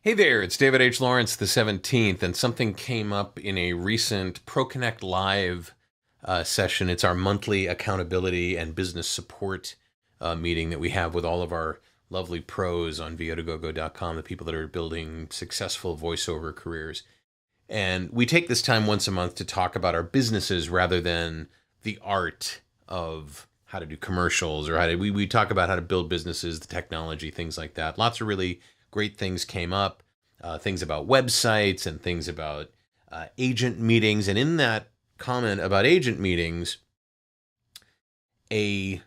Hey there, it's David H. Lawrence, the 17th, and something came up in a recent ProConnect Live session. It's our monthly accountability and business support meeting that we have with all of our lovely pros on votogogo.com, the people that are building successful voiceover careers. And we take this time once a month to talk about our businesses rather than the art of how to do commercials or we talk about how to build businesses, the technology, things like that. Lots of really great things came up, things about websites and things about agent meetings. And in that comment about agent meetings, something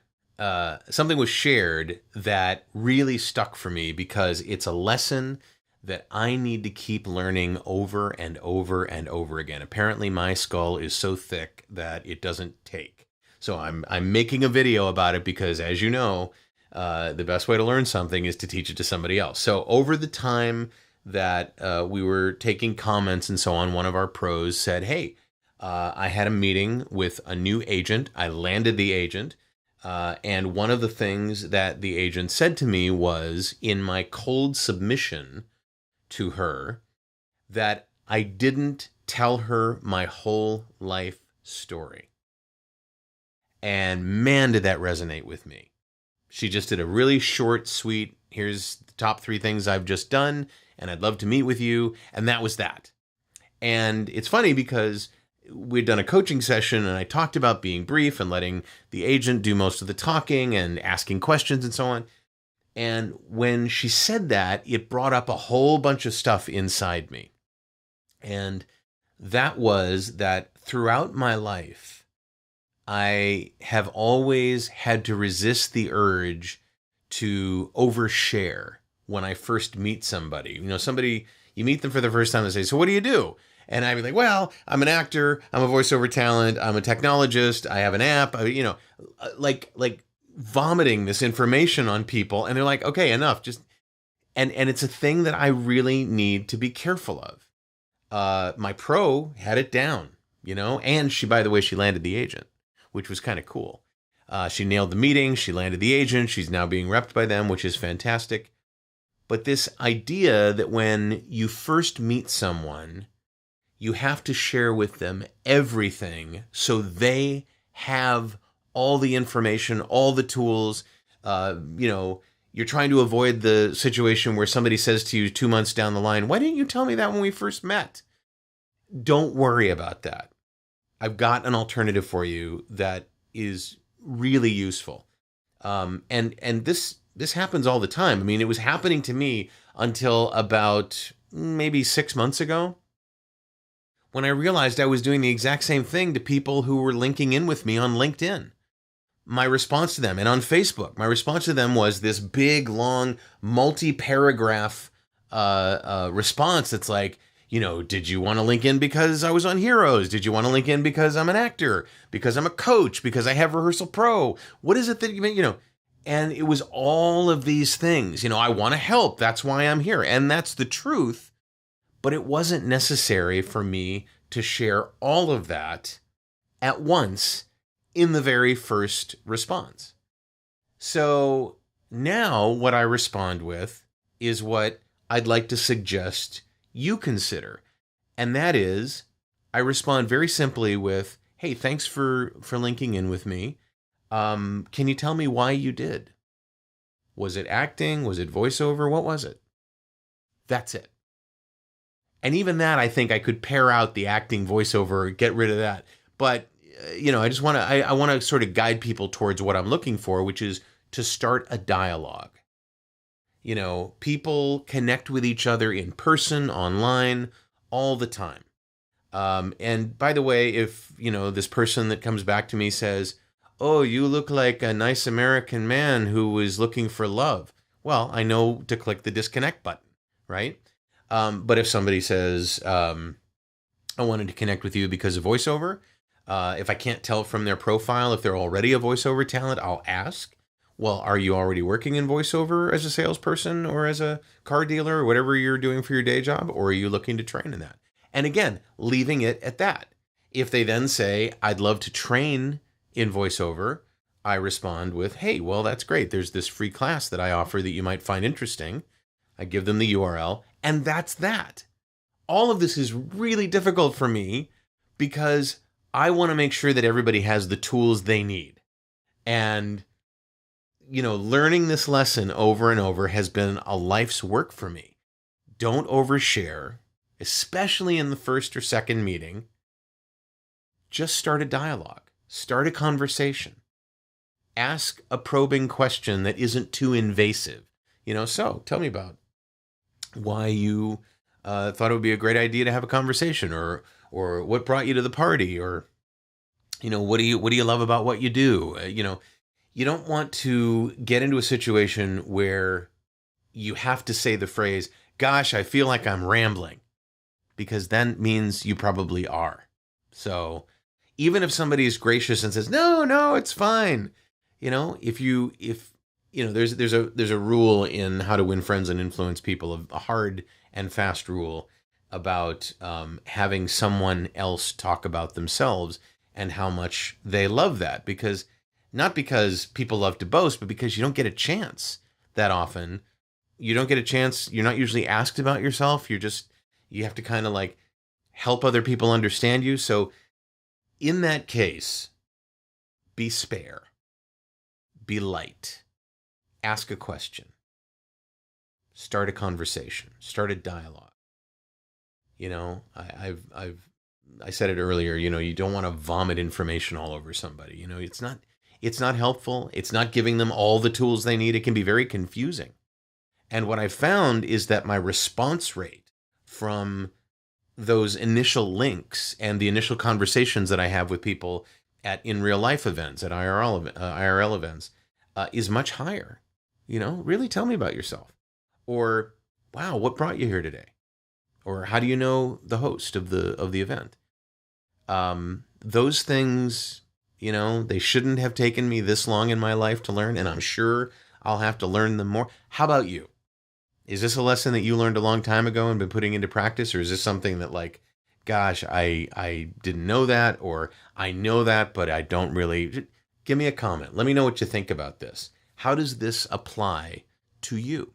was shared that really stuck for me because it's a lesson that I need to keep learning over and over and over again. Apparently, my skull is so thick that it doesn't take. So I'm making a video about it because, as you know, the best way to learn something is to teach it to somebody else. So over the time that we were taking comments and so on, one of our pros said, hey, I had a meeting with a new agent. I landed the agent. And one of the things that the agent said to me was, in my cold submission to her, that I didn't tell her my whole life story. And man, did that resonate with me. She just did a really short, sweet, here's the top 3 things I've just done, and I'd love to meet with you. And that was that. And it's funny because we'd done a coaching session and I talked about being brief and letting the agent do most of the talking and asking questions and so on. And when she said that, it brought up a whole bunch of stuff inside me. And that was that throughout my life, I have always had to resist the urge to overshare when I first meet somebody. You know, you meet them for the first time and say, so what do you do? And I'd be like, well, I'm an actor, I'm a voiceover talent, I'm a technologist, I have an app, like vomiting this information on people. And they're like, okay, enough. And it's a thing that I really need to be careful of. My pro had it down, and by the way, she landed the agent, which was kind of cool. She nailed the meeting, she landed the agent, she's now being repped by them, which is fantastic. But this idea that when you first meet someone, you have to share with them everything so they have all the information, all the tools. You're trying to avoid the situation where somebody says to you 2 months down the line, why didn't you tell me that when we first met? Don't worry about that. I've got an alternative for you that is really useful. And this happens all the time. I mean, it was happening to me until about maybe 6 months ago, when I realized I was doing the exact same thing to people who were linking in with me on LinkedIn. My response to them, and on Facebook, my response to them was this big, long, multi-paragraph response that's like, did you want to link in because I was on Heroes? Did you want to link in because I'm an actor? Because I'm a coach? Because I have Rehearsal Pro? What is it that And it was all of these things. I want to help. That's why I'm here. And that's the truth. But it wasn't necessary for me to share all of that at once in the very first response. So now what I respond with is what I'd like to suggest you consider. And that is, I respond very simply with, hey, thanks for linking in with me. Can you tell me why you did? Was it acting? Was it voiceover? What was it? That's it. And even that, I think I could pare out the acting, voiceover, get rid of that. But, I want to sort of guide people towards what I'm looking for, which is to start a dialogue. People connect with each other in person, online, all the time. And by the way, if, this person that comes back to me says, oh, you look like a nice American man who is looking for love. Well, I know to click the disconnect button, right? But if somebody says, I wanted to connect with you because of voiceover, if I can't tell from their profile if they're already a voiceover talent, I'll ask, well, are you already working in voiceover as a salesperson or as a car dealer or whatever you're doing for your day job? Or are you looking to train in that? And again, leaving it at that. If they then say, I'd love to train in voiceover, I respond with, hey, well, that's great. There's this free class that I offer that you might find interesting. I give them the URL, And that's that. All of this is really difficult for me because I want to make sure that everybody has the tools they need. And, learning this lesson over and over has been a life's work for me. Don't overshare, especially in the first or second meeting. Just start a dialogue, start a conversation. Ask a probing question that isn't too invasive. So tell me about why you thought it would be a great idea to have a conversation, or what brought you to the party, or what do you love about what you do. You don't want to get into a situation where you have to say the phrase, "Gosh, I feel like I'm rambling," because that means you probably are. So even if somebody is gracious and says, "No, it's fine," there's a rule in How to Win Friends and Influence People, a hard and fast rule about having someone else talk about themselves and how much they love that. Because not because people love to boast, but because you don't get a chance that often. You don't get a chance. You're not usually asked about yourself. You have to kind of like help other people understand you. So in that case, be spare, be light, ask a question, start a conversation, start a dialogue. I said it earlier, you don't want to vomit information all over somebody. It's not helpful. It's not giving them all the tools they need. It can be very confusing. And what I found is that my response rate from those initial links and the initial conversations that I have with people in real life events, at IRL events, is much higher. Really tell me about yourself. Or, wow, what brought you here today? Or how do you know the host of the event? Those things, they shouldn't have taken me this long in my life to learn, and I'm sure I'll have to learn them more. How about you? Is this a lesson that you learned a long time ago and been putting into practice? Or is this something that, like, gosh, I didn't know that, or I know that, but I don't really... Give me a comment. Let me know what you think about this. How does this apply to you?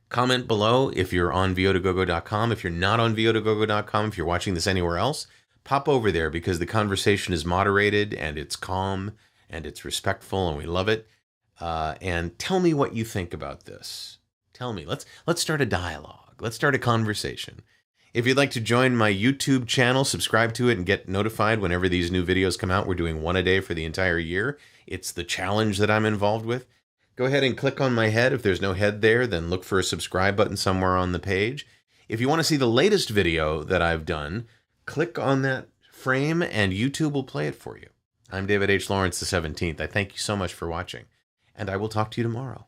Comment below if you're on vo2gogo.com. If you're not on vo2gogo.com, if you're watching this anywhere else, pop over there, because the conversation is moderated and it's calm and it's respectful and we love it. And tell me what you think about this. Tell me. Let's start a dialogue. Let's start a conversation. If you'd like to join my YouTube channel, subscribe to it and get notified whenever these new videos come out. We're doing one a day for the entire year. It's the challenge that I'm involved with. Go ahead and click on my head. If there's no head there, then look for a subscribe button somewhere on the page. If you want to see the latest video that I've done, click on that frame and YouTube will play it for you. I'm David H. Lawrence the 17th. I thank you so much for watching, and I will talk to you tomorrow.